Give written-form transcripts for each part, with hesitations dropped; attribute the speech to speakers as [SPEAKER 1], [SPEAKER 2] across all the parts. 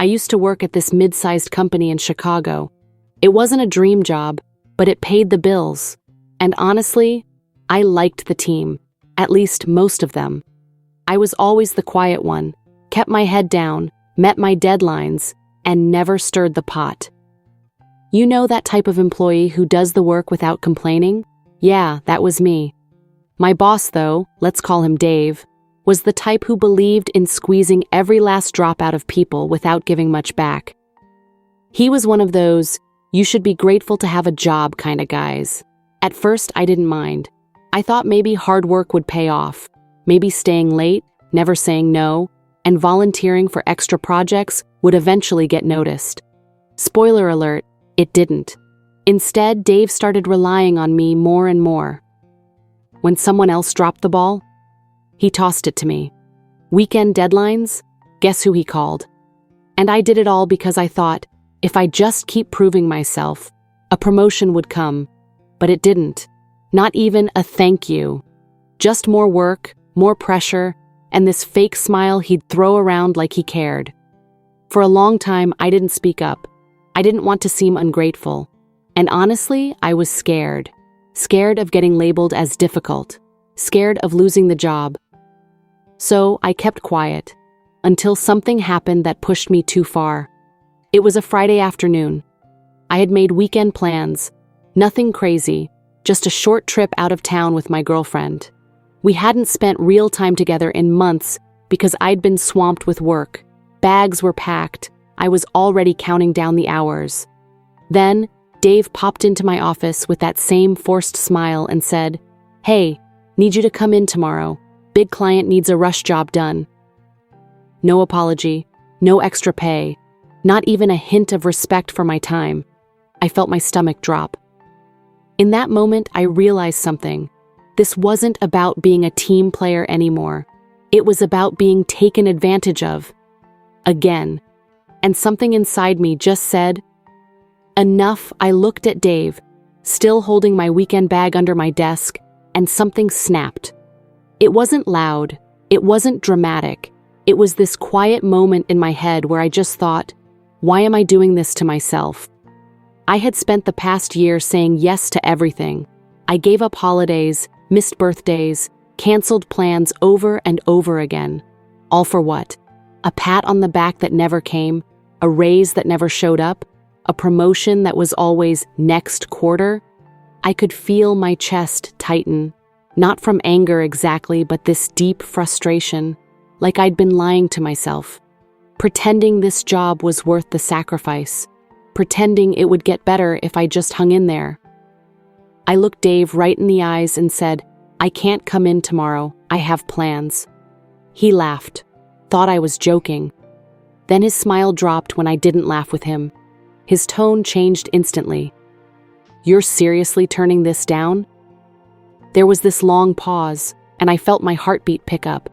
[SPEAKER 1] I used to work at this mid-sized company in Chicago. It wasn't a dream job, but it paid the bills. And honestly, I liked the team, at least most of them. I was always the quiet one, kept my head down, met my deadlines, and never stirred the pot. You know that type of employee who does the work without complaining? Yeah, that was me. My boss, though, let's call him Dave, was the type who believed in squeezing every last drop out of people without giving much back. He was one of those, you should be grateful to have a job kind of guys. At first, I didn't mind. I thought maybe hard work would pay off. Maybe staying late, never saying no, and volunteering for extra projects would eventually get noticed. Spoiler alert, it didn't. Instead, Dave started relying on me more and more. When someone else dropped the ball, he tossed it to me. Weekend deadlines? Guess who he called? And I did it all because I thought, if I just keep proving myself, a promotion would come. But it didn't. Not even a thank you. Just more work, more pressure, and this fake smile he'd throw around like he cared. For a long time, I didn't speak up. I didn't want to seem ungrateful. And honestly, I was scared. Scared of getting labeled as difficult. Scared of losing the job. So I kept quiet, until something happened that pushed me too far. It was a Friday afternoon. I had made weekend plans. Nothing crazy, just a short trip out of town with my girlfriend. We hadn't spent real time together in months because I'd been swamped with work. Bags were packed. I was already counting down the hours. Then, Dave popped into my office with that same forced smile and said, "Hey, need you to come in tomorrow. Big client needs a rush job done." No apology, no extra pay, not even a hint of respect for my time. I felt my stomach drop. In that moment, I realized something. This wasn't about being a team player anymore. It was about being taken advantage of. Again. And something inside me just said, enough. I looked at Dave, still holding my weekend bag under my desk, and something snapped. It wasn't loud. It wasn't dramatic. It was this quiet moment in my head where I just thought, why am I doing this to myself? I had spent the past year saying yes to everything. I gave up holidays, missed birthdays, canceled plans over and over again. All for what? A pat on the back that never came, a raise that never showed up, a promotion that was always next quarter. I could feel my chest tighten, not from anger exactly, but this deep frustration, like I'd been lying to myself, pretending this job was worth the sacrifice, pretending it would get better if I just hung in there. I looked Dave right in the eyes and said, "I can't come in tomorrow. I have plans." He laughed, thought I was joking. Then his smile dropped when I didn't laugh with him. His tone changed instantly. "You're seriously turning this down?" There was this long pause, and I felt my heartbeat pick up.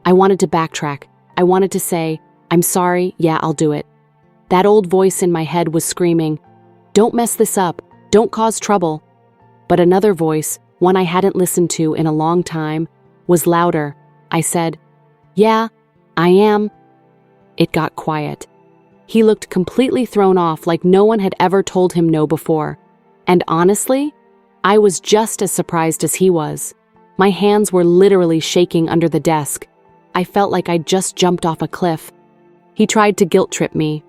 [SPEAKER 1] I wanted to backtrack. I wanted to say, "I'm sorry, yeah, I'll do it." That old voice in my head was screaming, "Don't mess this up, don't cause trouble." But another voice, one I hadn't listened to in a long time, was louder. I said, "Yeah, I am." It got quiet. He looked completely thrown off, like no one had ever told him no before. And honestly, I was just as surprised as he was. My hands were literally shaking under the desk. I felt like I'd just jumped off a cliff. He tried to guilt trip me.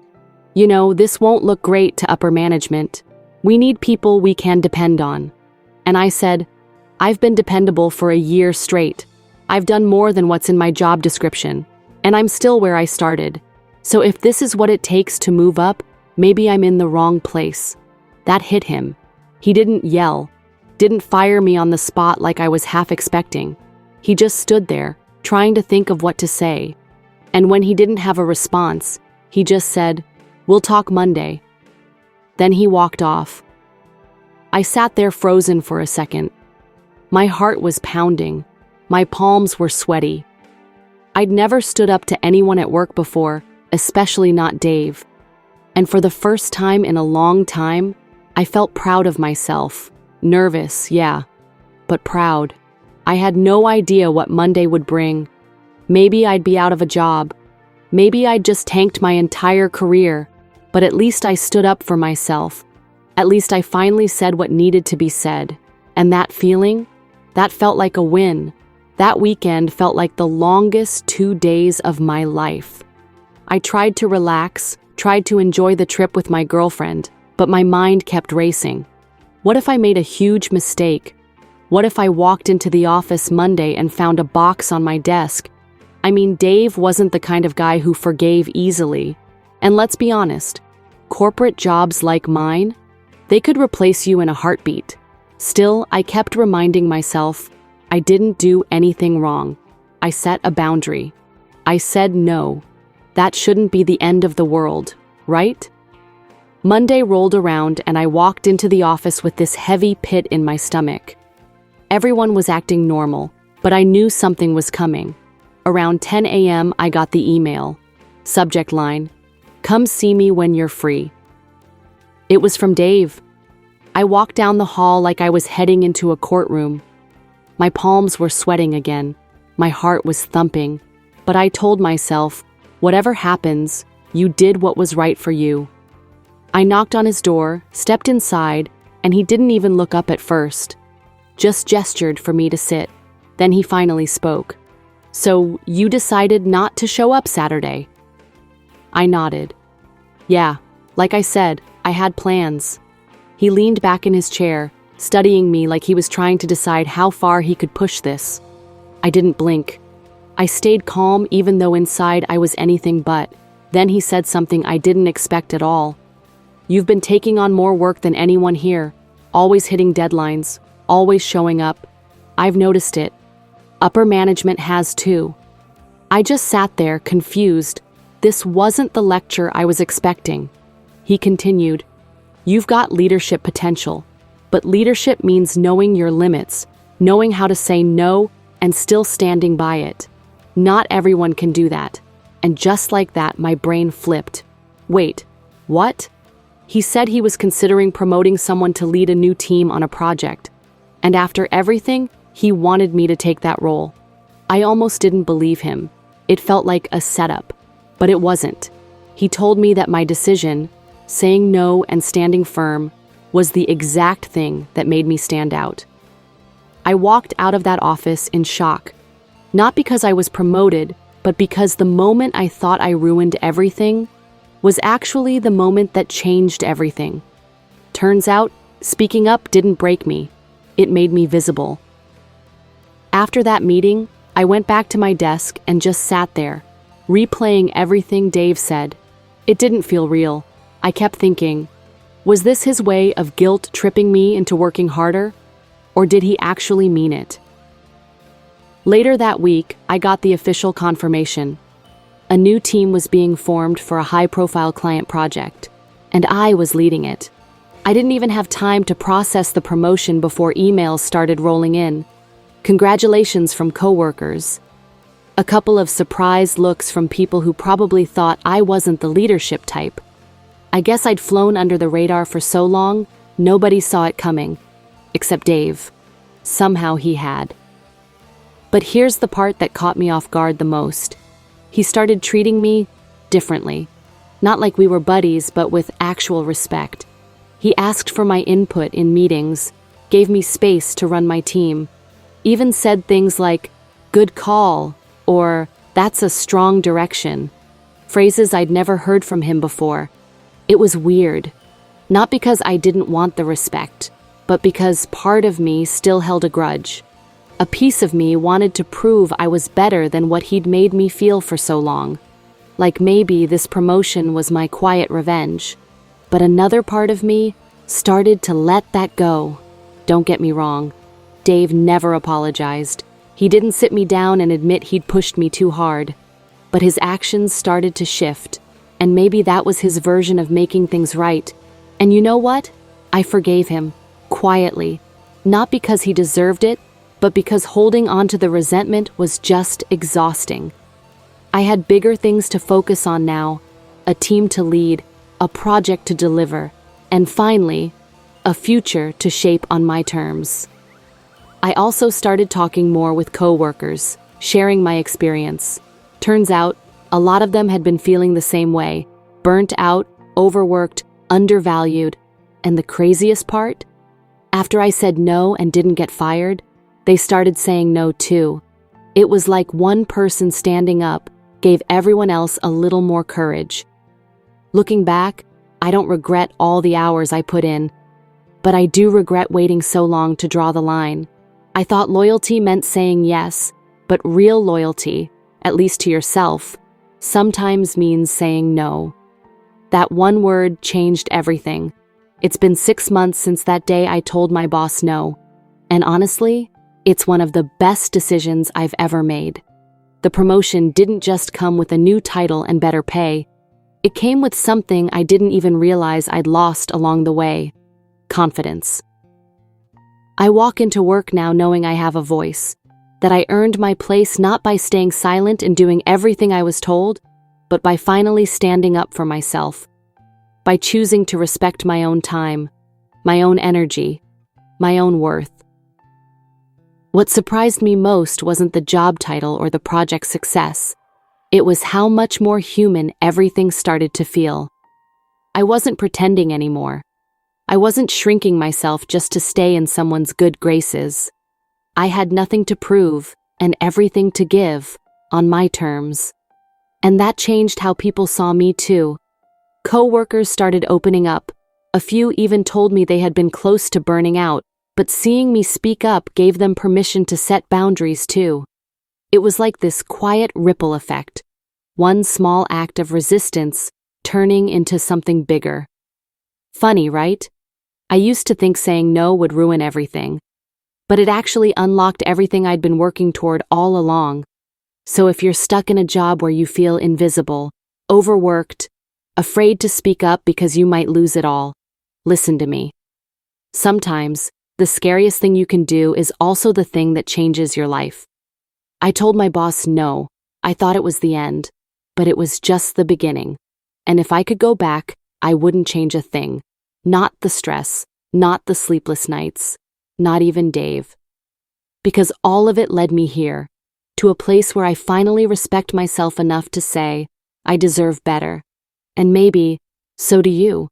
[SPEAKER 1] "You know, this won't look great to upper management. We need people we can depend on." And I said, "I've been dependable for a year straight. I've done more than what's in my job description, and I'm still where I started. So if this is what it takes to move up, maybe I'm in the wrong place." That hit him. He didn't yell, didn't fire me on the spot like I was half expecting. He just stood there, trying to think of what to say. And when he didn't have a response, he just said, "We'll talk Monday." Then he walked off. I sat there frozen for a second. My heart was pounding. My palms were sweaty. I'd never stood up to anyone at work before, especially not Dave. And for the first time in a long time, I felt proud of myself. Nervous, yeah, but proud. I had no idea what Monday would bring. Maybe I'd be out of a job. Maybe I'd just tanked my entire career, but at least I stood up for myself. At least I finally said what needed to be said. And that feeling? That felt like a win. That weekend felt like the longest 2 days of my life. I tried to relax, tried to enjoy the trip with my girlfriend, but my mind kept racing. What if I made a huge mistake? What if I walked into the office Monday and found a box on my desk? I mean, Dave wasn't the kind of guy who forgave easily. And let's be honest, corporate jobs like mine, they could replace you in a heartbeat. Still, I kept reminding myself, I didn't do anything wrong. I set a boundary. I said no. That shouldn't be the end of the world, right? Monday rolled around and I walked into the office with this heavy pit in my stomach. Everyone was acting normal, but I knew something was coming. Around 10 a.m., I got the email. Subject line, "Come see me when you're free." It was from Dave. I walked down the hall like I was heading into a courtroom. My palms were sweating again. My heart was thumping. But I told myself, whatever happens, you did what was right for you. I knocked on his door, stepped inside, and he didn't even look up at first. Just gestured for me to sit. Then he finally spoke. "So you decided not to show up Saturday?" I nodded. "Yeah, like I said, I had plans." He leaned back in his chair, studying me like he was trying to decide how far he could push this. I didn't blink. I stayed calm even though inside I was anything but. Then he said something I didn't expect at all. "You've been taking on more work than anyone here, always hitting deadlines, always showing up. I've noticed it. Upper management has too." I just sat there, confused. This wasn't the lecture I was expecting. He continued, "You've got leadership potential, but leadership means knowing your limits, knowing how to say no, and still standing by it. Not everyone can do that." And just like that, my brain flipped. Wait, what? He said he was considering promoting someone to lead a new team on a project. And after everything, he wanted me to take that role. I almost didn't believe him. It felt like a setup, but it wasn't. He told me that my decision, saying no and standing firm, was the exact thing that made me stand out. I walked out of that office in shock, not because I was promoted, but because the moment I thought I ruined everything was actually the moment that changed everything. Turns out, speaking up didn't break me. It made me visible. After that meeting, I went back to my desk and just sat there, replaying everything Dave said. It didn't feel real. I kept thinking, was this his way of guilt-tripping me into working harder? Or did he actually mean it? Later that week, I got the official confirmation. A new team was being formed for a high-profile client project, and I was leading it. I didn't even have time to process the promotion before emails started rolling in. Congratulations from coworkers. A couple of surprised looks from people who probably thought I wasn't the leadership type. I guess I'd flown under the radar for so long, nobody saw it coming. Except Dave. Somehow he had. But here's the part that caught me off guard the most. He started treating me differently. Not like we were buddies, but with actual respect. He asked for my input in meetings, gave me space to run my team, even said things like, "Good call," or "That's a strong direction." Phrases I'd never heard from him before. It was weird. Not because I didn't want the respect, but because part of me still held a grudge. A piece of me wanted to prove I was better than what he'd made me feel for so long. Like maybe this promotion was my quiet revenge. But another part of me started to let that go. Don't get me wrong. Dave never apologized. He didn't sit me down and admit he'd pushed me too hard. But his actions started to shift, and maybe that was his version of making things right. And you know what? I forgave him, quietly. Not because he deserved it, but because holding on to the resentment was just exhausting. I had bigger things to focus on now, a team to lead, a project to deliver, and finally, a future to shape on my terms. I also started talking more with coworkers, sharing my experience. Turns out, A lot of them had been feeling the same way, burnt out, overworked, undervalued, and the craziest part? After I said no and didn't get fired, they started saying no too. It was like one person standing up gave everyone else a little more courage. Looking back, I don't regret all the hours I put in, but I do regret waiting so long to draw the line. I thought loyalty meant saying yes, but real loyalty, at least to yourself, sometimes means saying no. That one word changed everything. It's been 6 months since that day I told my boss no, and honestly, it's one of the best decisions I've ever made. The promotion didn't just come with a new title and better pay. It came with something I didn't even realize I'd lost along the way: confidence. I walk into work now knowing I have a voice, that I earned my place not by staying silent and doing everything I was told, but by finally standing up for myself, by choosing to respect my own time, my own energy, my own worth. What surprised me most wasn't the job title or the project's success. It was how much more human everything started to feel. I wasn't pretending anymore. I wasn't shrinking myself just to stay in someone's good graces. I had nothing to prove and everything to give, on my terms. And that changed how people saw me too. Co-workers started opening up. A few even told me they had been close to burning out, but seeing me speak up gave them permission to set boundaries too. It was like this quiet ripple effect, one small act of resistance turning into something bigger. Funny, right? I used to think saying no would ruin everything, but it actually unlocked everything I'd been working toward all along. So if you're stuck in a job where you feel invisible, overworked, afraid to speak up because you might lose it all, listen to me. Sometimes, the scariest thing you can do is also the thing that changes your life. I told my boss no. I thought it was the end, but it was just the beginning. And if I could go back, I wouldn't change a thing. Not the stress, not the sleepless nights, not even Dave. Because all of it led me here, to a place where I finally respect myself enough to say, I deserve better. And maybe, so do you.